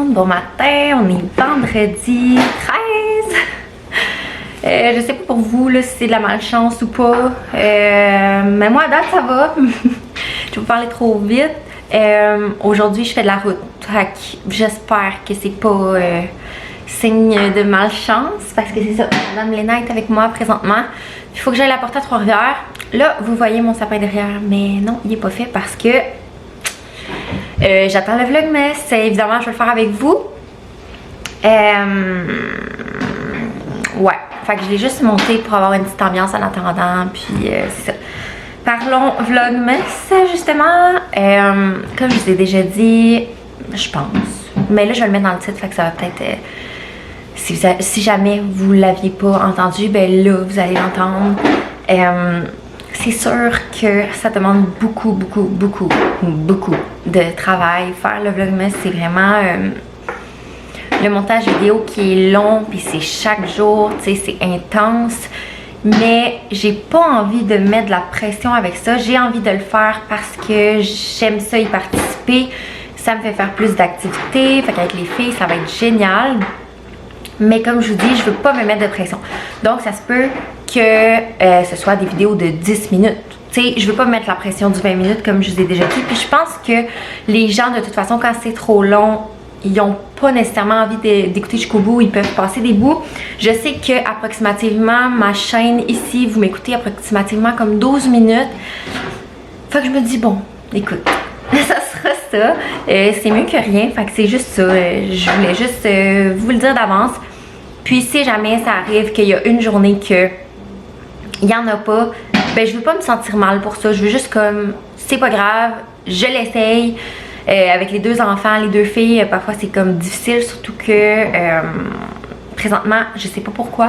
monde, bon matin, on est vendredi 13. Je sais pas pour vous là, si c'est de la malchance ou pas, mais moi à date ça va. Je vais vous parler trop vite. Aujourd'hui je fais de la route, j'espère que c'est pas signe de malchance parce que c'est ça, Madame Léna est avec moi présentement. Il faut que j'aille la porter à Trois-Rivières. Là vous voyez mon sapin derrière, mais non il est pas fait parce que j'attends le vlogmas. Évidemment je vais le faire avec vous. Ouais, fait que je l'ai juste monté pour avoir une petite ambiance en attendant, puis c'est ça. Parlons vlogmas justement. Comme je vous ai déjà dit, je pense, mais là je vais le mettre dans le titre, fait que ça va peut-être si jamais vous l'aviez pas entendu, ben là vous allez l'entendre. C'est sûr que ça demande beaucoup de travail. Faire le vlogmas, c'est vraiment le montage vidéo qui est long, puis c'est chaque jour, tu sais, c'est intense. Mais j'ai pas envie de mettre de la pression avec ça. J'ai envie de le faire parce que j'aime ça y participer. Ça me fait faire plus d'activités. Fait qu'avec les filles, ça va être génial. Mais comme je vous dis, je veux pas me mettre de pression. Donc ça se peut que ce soit des vidéos de 10 minutes. Tu sais, je veux pas mettre la pression du 20 minutes comme je vous ai déjà dit. Puis je pense que les gens, de toute façon, quand c'est trop long, ils n'ont pas nécessairement envie d'écouter jusqu'au bout, ils peuvent passer des bouts. Je sais que approximativement, ma chaîne ici, vous m'écoutez approximativement comme 12 minutes. Fait que je me dis, bon, écoute, ça sera ça. C'est mieux que rien, fait que c'est juste ça. Je voulais juste vous le dire d'avance. Puis si jamais ça arrive qu'il y a une journée que il n'y en a pas, ben je veux pas me sentir mal pour ça. Je veux juste comme, c'est pas grave, je l'essaye. Avec les deux enfants, les deux filles, parfois c'est comme difficile, surtout que présentement, je sais pas pourquoi,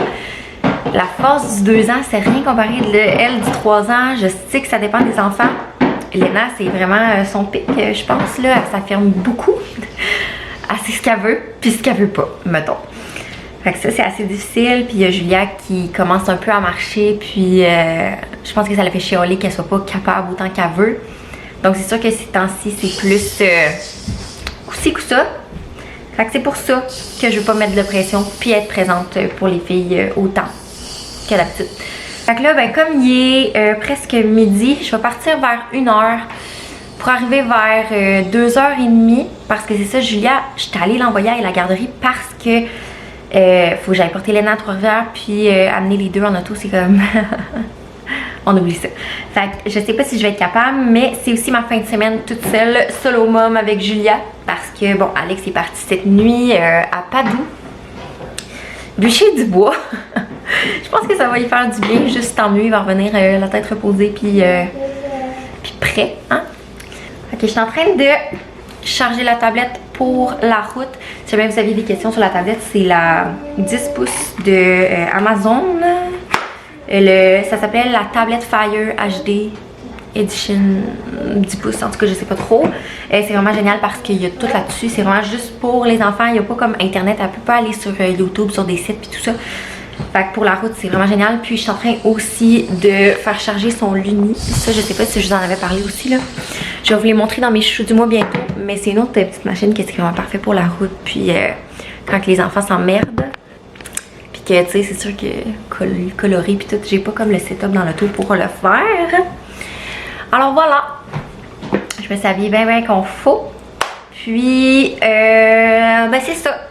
la phase du 2 ans, c'est rien comparé de elle du 3 ans. Je sais que ça dépend des enfants. Léna, c'est vraiment son pic, je pense, là, elle s'affirme beaucoup. Elle sait ce qu'elle veut, puis ce qu'elle veut pas, mettons. Fait que ça, c'est assez difficile. Puis il y a Julia qui commence un peu à marcher, puis je pense que ça la fait chialer qu'elle soit pas capable autant qu'elle veut. Donc c'est sûr que ces temps-ci, c'est plus coup-ci, coup-ça. Fait que c'est pour ça que je veux pas mettre de pression puis être présente pour les filles autant que d'habitude. Fait que là, ben comme il est presque midi, je vais partir vers 1h pour arriver vers 2h30 parce que c'est ça, Julia, j'étais allée l'envoyer à la garderie parce que faut que j'aille porter Léna à Trois-Rivières puis amener les deux en auto, c'est comme... On oublie ça. Fait que je sais pas si je vais être capable, mais c'est aussi ma fin de semaine toute seule, solo mom avec Julia. Parce que, bon, Alex est parti cette nuit à Padoue. Bûcher du bois. Je pense que ça va lui faire du bien, juste tant mieux, il va revenir la tête reposée puis prêt, hein? Ok, je suis en train de charger la tablette pour la route. Si jamais vous aviez des questions sur la tablette, c'est la 10 pouces de Amazon. Ça s'appelle la tablette Fire HD Edition 10 pouces, en tout cas je sais pas trop. C'est vraiment génial parce qu'il y a tout là-dessus, c'est vraiment juste pour les enfants, il n'y a pas comme internet, elle peut pas aller sur YouTube, sur des sites puis tout ça. Fait que pour la route c'est vraiment génial. Puis je suis en train aussi de faire charger son Luni. Ça je sais pas si je vous en avais parlé aussi là. Je vais vous les montrer dans mes chouchous du mois bientôt. Mais c'est une autre petite machine qui est vraiment parfait pour la route. Puis quand les enfants s'emmerdent. Tu sais, c'est sûr que coloré puis tout, j'ai pas comme le setup dans l'auto pour le faire. Alors voilà, je me suis habillée bien qu'on faut. Puis ben c'est ça.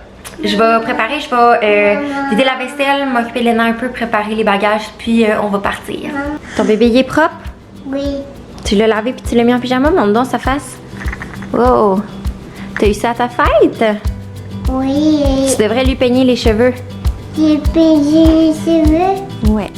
Je vais préparer, je vais vider la vaisselle, m'occuper de Léna un peu, préparer les bagages, puis on va partir. Ton bébé il est propre? Oui. Tu l'as lavé puis tu l'as mis en pyjama, montre donc sa face. Wow! T'as eu ça à ta fête? Oui. Tu devrais lui peigner les cheveux. J'ai payé les cheveux. Ouais.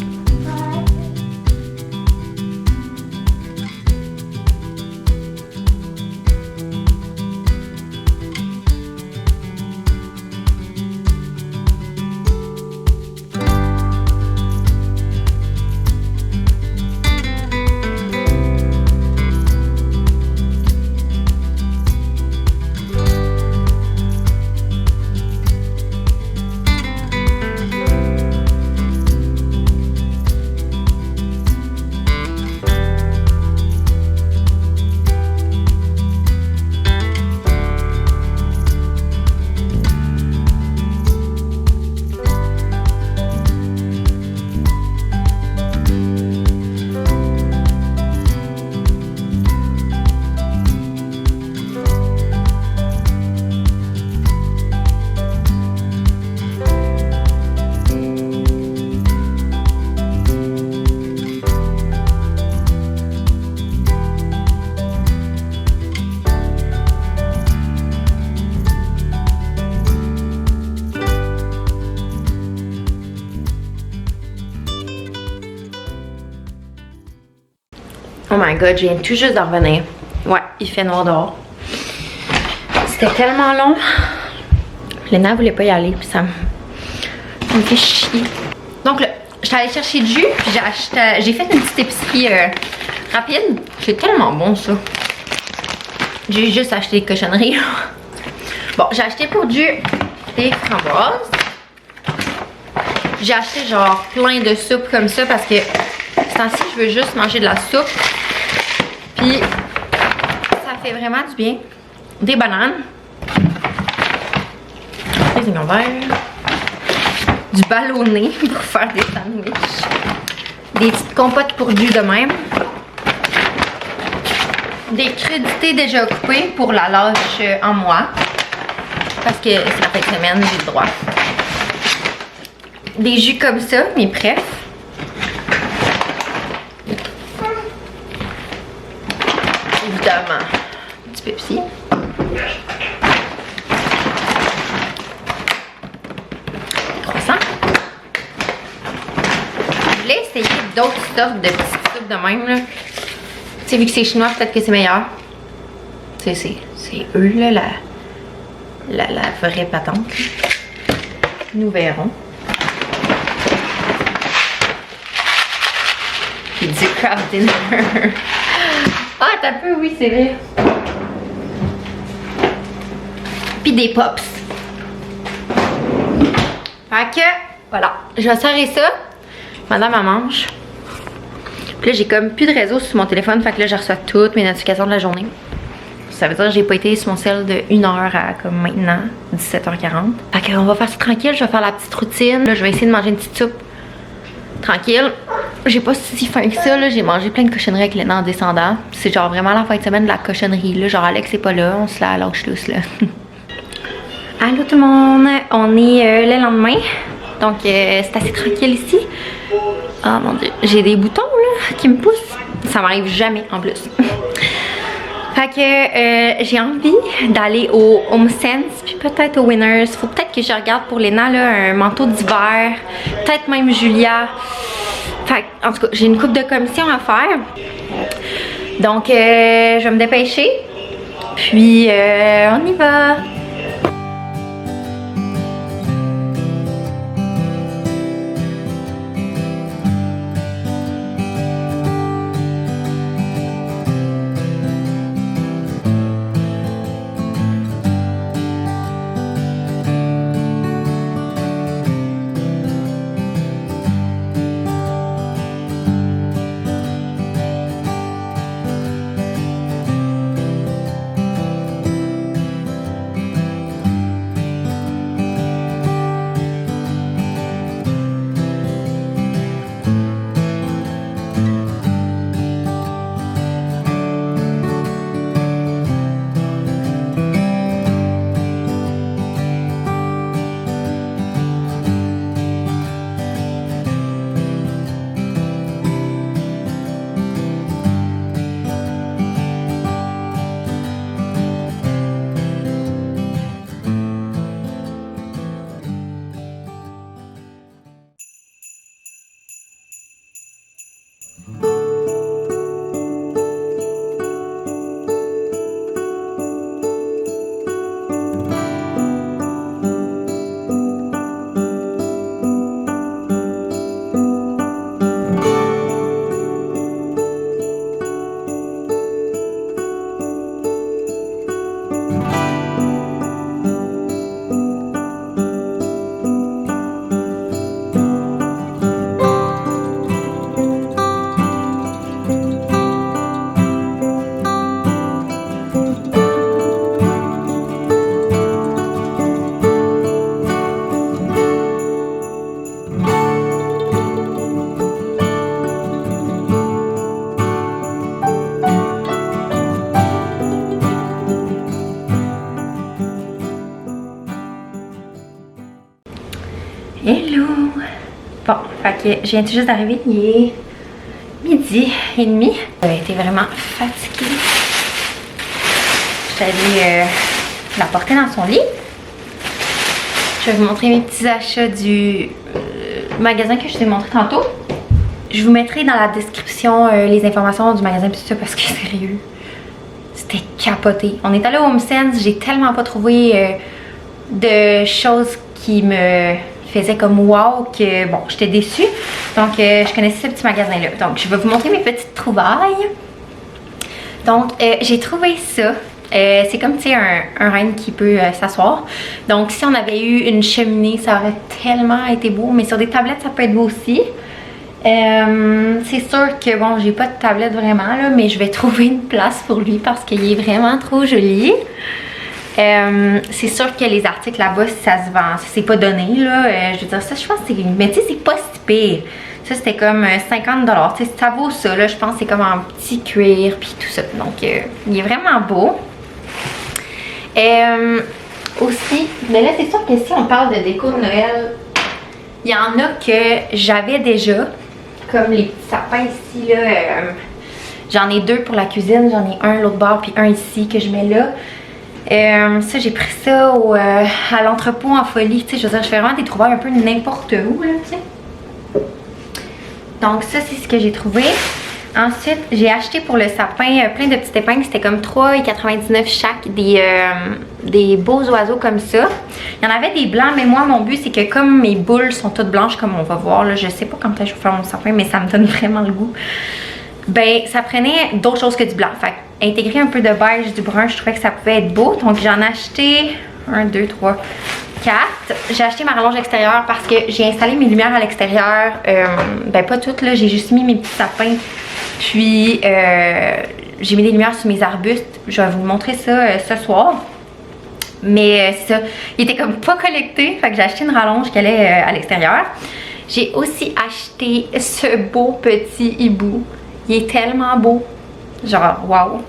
my god, je viens tout juste d'en revenir. Ouais, il fait noir dehors. C'était tellement long. Léna voulait pas y aller, puis ça me fait chier. Donc là, j'étais allée chercher du jus, puis j'ai fait une petite épicerie rapide. C'est tellement bon ça. J'ai juste acheté des cochonneries. Bon, j'ai acheté pour du des framboises. J'ai acheté genre plein de soupes comme ça parce que ce temps-ci, je veux juste manger de la soupe. Puis ça fait vraiment du bien. Des bananes. Des oignons verts. Du ballonné pour faire des sandwichs. Des petites compotes pour du de même. Des crudités déjà coupées pour la lâche en moi. Parce que c'est la fin de semaine, j'ai le droit. Des jus comme ça, mes préf. Évidemment, du Pepsi. Croissant. Je voulais essayer d'autres sortes de petites soupes de même, là. Tu sais, vu que c'est chinois, peut-être que c'est meilleur. Tu sais, c'est eux, là, la vraie patente. Nous verrons. Puis du craft dinner. Ah, t'as peu, oui, c'est vrai. Puis des pops. Fait que, voilà. Je vais serrer ça. Madame, elle mange. Puis là, j'ai comme plus de réseau sur mon téléphone. Fait que là, je reçois toutes mes notifications de la journée. Ça veut dire que j'ai pas été sur mon cell de 1h à comme maintenant, 17h40. Fait qu'on va faire ça tranquille. Je vais faire la petite routine. Là, je vais essayer de manger une petite soupe. Tranquille. J'ai pas si faim que ça, là. J'ai mangé plein de cochonneries avec Léna en descendant. C'est genre vraiment la fin de semaine de la cochonnerie, là. Genre Alex est pas là, on se la lâche tous, là. Allô tout le monde, on est le lendemain. Donc c'est assez tranquille ici. Oh mon dieu, j'ai des boutons là qui me poussent. Ça m'arrive jamais en plus. Fait que j'ai envie d'aller au Home Sense puis peut-être au Winners. Faut peut-être que je regarde pour Léna là un manteau d'hiver. Peut-être même Julia. Fait que, en tout cas, j'ai une couple de commissions à faire. Donc je vais me dépêcher. Puis on y va. Hello! Bon, fait que je viens tout juste d'arriver, il est midi et demi. J'avais été vraiment fatiguée. Je suis allée la porter dans son lit. Je vais vous montrer mes petits achats du magasin que je vous ai montré tantôt. Je vous mettrai dans la description les informations du magasin tout ça parce que sérieux, c'était capoté. On est allé au HomeSense, j'ai tellement pas trouvé de choses qui me faisaient comme wow que bon, j'étais déçue. Donc je connaissais ce petit magasin là. Donc je vais vous montrer mes petites trouvailles. Donc j'ai trouvé ça. C'est comme, tu sais, un reine qui peut s'asseoir. Donc, si on avait eu une cheminée, ça aurait tellement été beau. Mais sur des tablettes, ça peut être beau aussi. C'est sûr que, bon, j'ai pas de tablette vraiment, là. Mais je vais trouver une place pour lui parce qu'il est vraiment trop joli. C'est sûr que les articles là-bas, si ça se vend, ça c'est pas donné, là. Je veux dire, ça, je pense que c'est... Mais tu sais, c'est pas si pire. Ça, c'était comme 50$. Tu sais, ça vaut ça, là. Je pense que c'est comme en petit cuir, puis tout ça. Donc, il est vraiment beau. Aussi, mais là c'est sûr que si on parle de déco de Noël, il y en a que j'avais déjà, comme les petits sapins ici là, j'en ai deux pour la cuisine, j'en ai un l'autre bord puis un ici que je mets là. Ça j'ai pris ça à l'entrepôt en folie, tu sais, je veux dire, je fais vraiment des trouvailles un peu n'importe où là, tu sais. Donc ça c'est ce que j'ai trouvé. Ensuite, j'ai acheté pour le sapin plein de petites épingles. C'était comme 3,99 chaque, des beaux oiseaux comme ça. Il y en avait des blancs, mais moi, mon but, c'est que comme mes boules sont toutes blanches, comme on va voir, là, je sais pas quand je vais faire mon sapin, mais ça me donne vraiment le goût. Ben, ça prenait d'autres choses que du blanc. Fait intégrer un peu de beige, du brun, je trouvais que ça pouvait être beau. Donc, j'en ai acheté 1, 2, 3, 4. J'ai acheté ma rallonge extérieure parce que j'ai installé mes lumières à l'extérieur. Ben, pas toutes, là. J'ai juste mis mes petits sapins. Puis, j'ai mis des lumières sur mes arbustes. Je vais vous montrer ça ce soir. Mais c'est ça. Il était comme pas collecté. Fait que j'ai acheté une rallonge qui allait à l'extérieur. J'ai aussi acheté ce beau petit hibou. Il est tellement beau. Genre, waouh.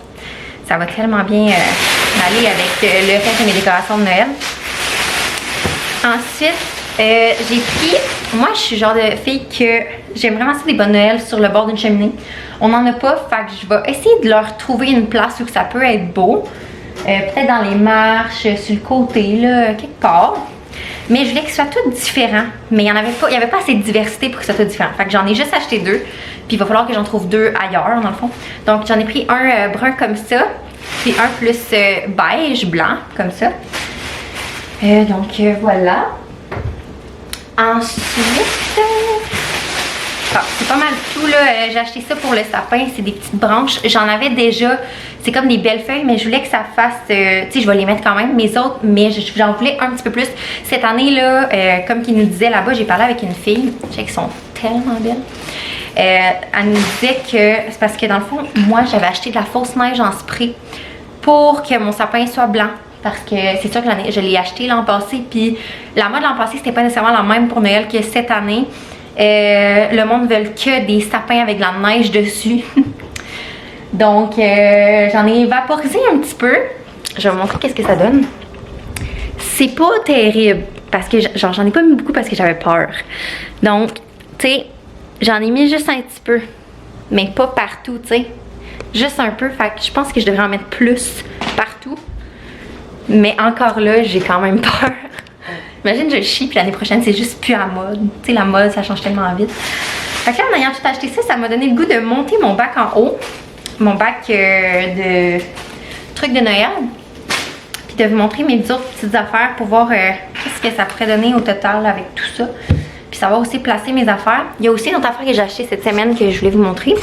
Ça va tellement bien aller avec le reste de mes décorations de Noël. Ensuite, j'ai pris... Moi, je suis le genre de fille que j'aime vraiment ça des bonnes Noël sur le bord d'une cheminée. On n'en a pas, fait que je vais essayer de leur trouver une place où ça peut être beau. Peut-être dans les marches, sur le côté, là, quelque part. Mais je voulais que ce soit tout différent. Mais il n'y avait pas assez de diversité pour que ce soit tout différent. Fait que j'en ai juste acheté 2. Puis il va falloir que j'en trouve 2 ailleurs, dans le fond. Donc j'en ai pris un brun comme ça. Puis un plus beige, blanc, comme ça. Donc voilà. Ensuite, c'est pas mal tout là. J'ai acheté ça pour le sapin, c'est des petites branches. J'en avais déjà, c'est comme des belles feuilles, mais je voulais que ça fasse, tu sais, je vais les mettre quand même, mes autres, mais j'en voulais un petit peu plus. Cette année là, comme qu'ils nous disaient là-bas, j'ai parlé avec une fille, je sais qu'elles sont tellement belles. Elle nous disait que c'est parce que dans le fond, moi j'avais acheté de la fausse neige en spray pour que mon sapin soit blanc. Parce que c'est sûr que je l'ai acheté l'an passé, puis la mode l'an passé, c'était pas nécessairement la même pour Noël que cette année. Le monde veut que des sapins avec de la neige dessus. Donc, j'en ai vaporisé un petit peu. Je vais vous montrer qu'est-ce que ça donne. C'est pas terrible, parce que genre j'en ai pas mis beaucoup parce que j'avais peur. Donc, tu sais, j'en ai mis juste un petit peu, mais pas partout, tu sais. Juste un peu, fait que je pense que je devrais en mettre plus partout. Mais encore là, j'ai quand même peur. Imagine, je chie, puis l'année prochaine, c'est juste plus à mode. Tu sais, la mode, ça change tellement vite. Fait que là, en ayant tout acheté ça, ça m'a donné le goût de monter mon bac en haut. Mon bac de trucs de Noël. Puis de vous montrer mes autres petites affaires pour voir qu'est-ce que ça pourrait donner au total avec tout ça. Puis savoir aussi placer mes affaires. Il y a aussi une autre affaire que j'ai achetée cette semaine que je voulais vous montrer.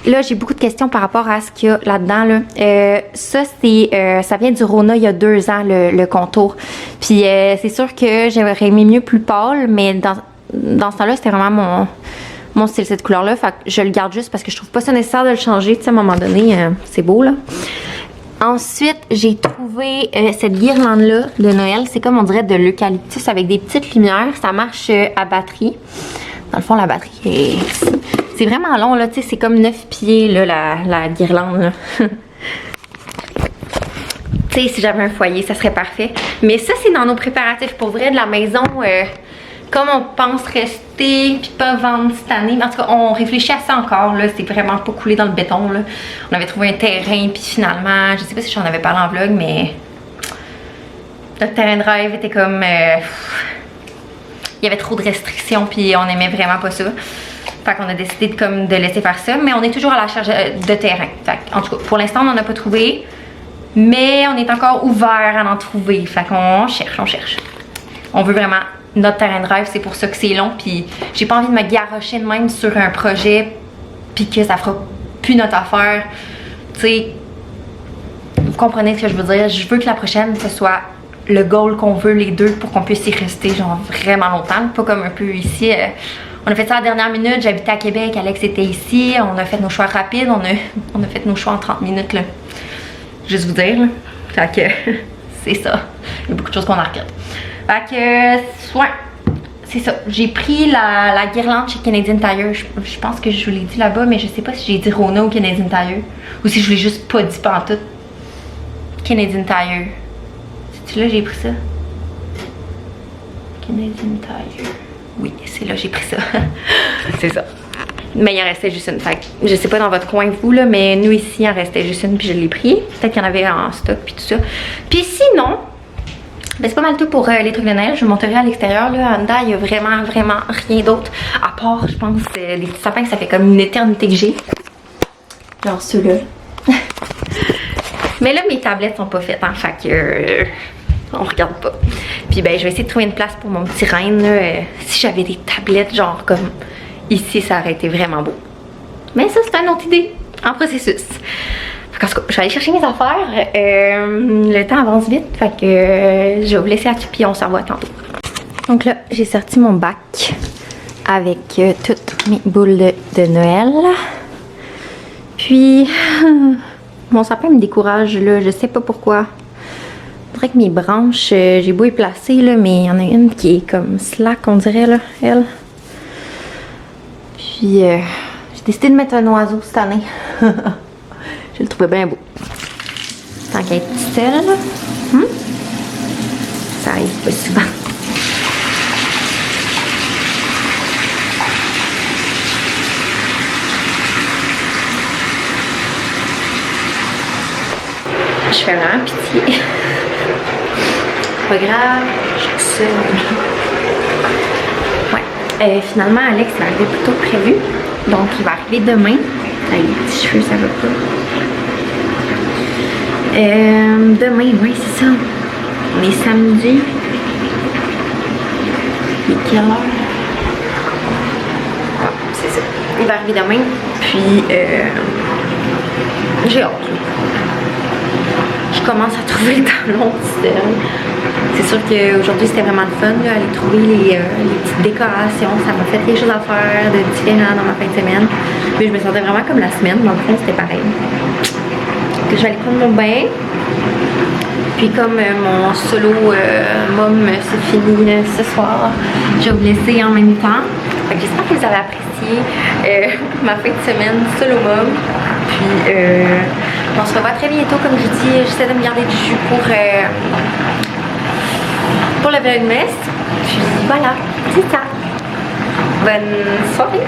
Là, j'ai beaucoup de questions par rapport à ce qu'il y a là-dedans. Là. Ça, ça vient du Rona il y a 2 ans, le contour. Puis c'est sûr que j'aurais aimé mieux plus pâle, mais dans ce temps-là, c'était vraiment mon style, cette couleur-là. Fait que je le garde juste parce que je trouve pas ça nécessaire de le changer. Tu sais, à un moment donné, c'est beau, là. Ensuite, j'ai trouvé cette guirlande-là de Noël. C'est comme, on dirait, de l'eucalyptus avec des petites lumières. Ça marche à batterie. Dans le fond, la batterie c'est vraiment long, là, tu sais, c'est comme 9 pieds, là, la guirlande, là. Tu sais, si j'avais un foyer, ça serait parfait. Mais ça, c'est dans nos préparatifs, pour vrai, de la maison, comme on pense rester, puis pas vendre cette année. En tout cas, on réfléchit à ça encore, là, c'est vraiment pas coulé dans le béton, là. On avait trouvé un terrain, puis finalement, je sais pas si j'en avais parlé en vlog, mais notre terrain de rêve était comme... il y avait trop de restrictions puis on aimait vraiment pas ça. Fait qu'on a décidé de laisser faire ça, mais on est toujours à la recherche de terrain. Fait en tout cas, pour l'instant, on n'en a pas trouvé, mais on est encore ouvert à en trouver. Fait qu'on cherche, on cherche. On veut vraiment notre terrain de rêve, c'est pour ça que c'est long, puis j'ai pas envie de me garrocher de même sur un projet, puis que ça fera plus notre affaire. Tu sais, vous comprenez ce que je veux dire? Je veux que la prochaine, ce soit le goal qu'on veut les deux pour qu'on puisse y rester genre vraiment longtemps, pas comme un peu ici. On a fait ça à la dernière minute, j'habitais à Québec, Alex était ici, on a fait nos choix rapides, on a fait nos choix en 30 minutes là. Juste vous dire là. Fait que c'est ça. Il y a beaucoup de choses qu'on a regretté. Fait que ouais, c'est ça. J'ai pris la guirlande chez Canadian Tire. Je pense que je vous l'ai dit là-bas, mais je sais pas si j'ai dit Rona ou Canadian Tire. Ou si je l'ai juste pas dit pantoute. Canadian Tire. C'est-tu là j'ai pris ça? Canadian Tire. Oui, c'est là j'ai pris ça. C'est ça. Mais il en restait juste une. Fait que je sais pas dans votre coin vous là, mais nous ici il en restait juste une puis je l'ai pris. Peut-être qu'il y en avait en stock puis tout ça. Puis sinon, ben c'est pas mal tout pour les trucs de Noël. Je vous montrerai à l'extérieur là. En dedans, il y a vraiment rien d'autre. À part, je pense, les petits sapins que ça fait comme une éternité que j'ai. Genre ceux-là. Mais là, mes tablettes sont pas faites, hein. Fait que on regarde pas. Puis ben, je vais essayer de trouver une place pour mon petit reine là. Si j'avais des tablettes genre comme ici, ça aurait été vraiment beau. Mais ça, c'est une autre idée en processus. En tout cas, je vais aller chercher mes affaires. Le temps avance vite. Fait que je vais vous laisser là-dessus puis on s'en voit tantôt. Donc là, j'ai sorti mon bac avec toutes mes boules de Noël. Puis, mon sapin me décourage là. Je sais pas pourquoi. Je dirais que mes branches, j'ai beau y placer là, mais il y en a une qui est comme slack, on dirait là, elle. Puis, j'ai décidé de mettre un oiseau cette année. Je le trouvais bien beau. Tant qu'à être seule, ça arrive pas souvent. Je fais vraiment pitié. Pas grave, je suis seule. Ouais. Finalement, Alex est arrivé plus tôt que prévu. Donc, il va arriver demain. Avec les petits cheveux, ça va pas. Demain, oui, c'est ça. On est samedi. Il est quelle heure? Ouais, c'est ça. Il va arriver demain. Puis, j'ai hâte. Je commence à trouver le temps long seul. C'est sûr qu'aujourd'hui c'était vraiment le fun, là, aller trouver les petites décorations. Ça m'a fait quelque chose à faire de différent dans ma fin de semaine. Mais je me sentais vraiment comme la semaine, dans le fond c'était pareil. Que je vais aller prendre mon bain. Puis comme mon solo mom c'est fini ce soir, je vais vous laisser en même temps. J'espère que vous avez apprécié ma fin de semaine solo mom. Puis on se revoit très bientôt, comme je dis, j'essaie de me garder du jus pour le vlogmas. Puis voilà, c'est ça. Bonne soirée!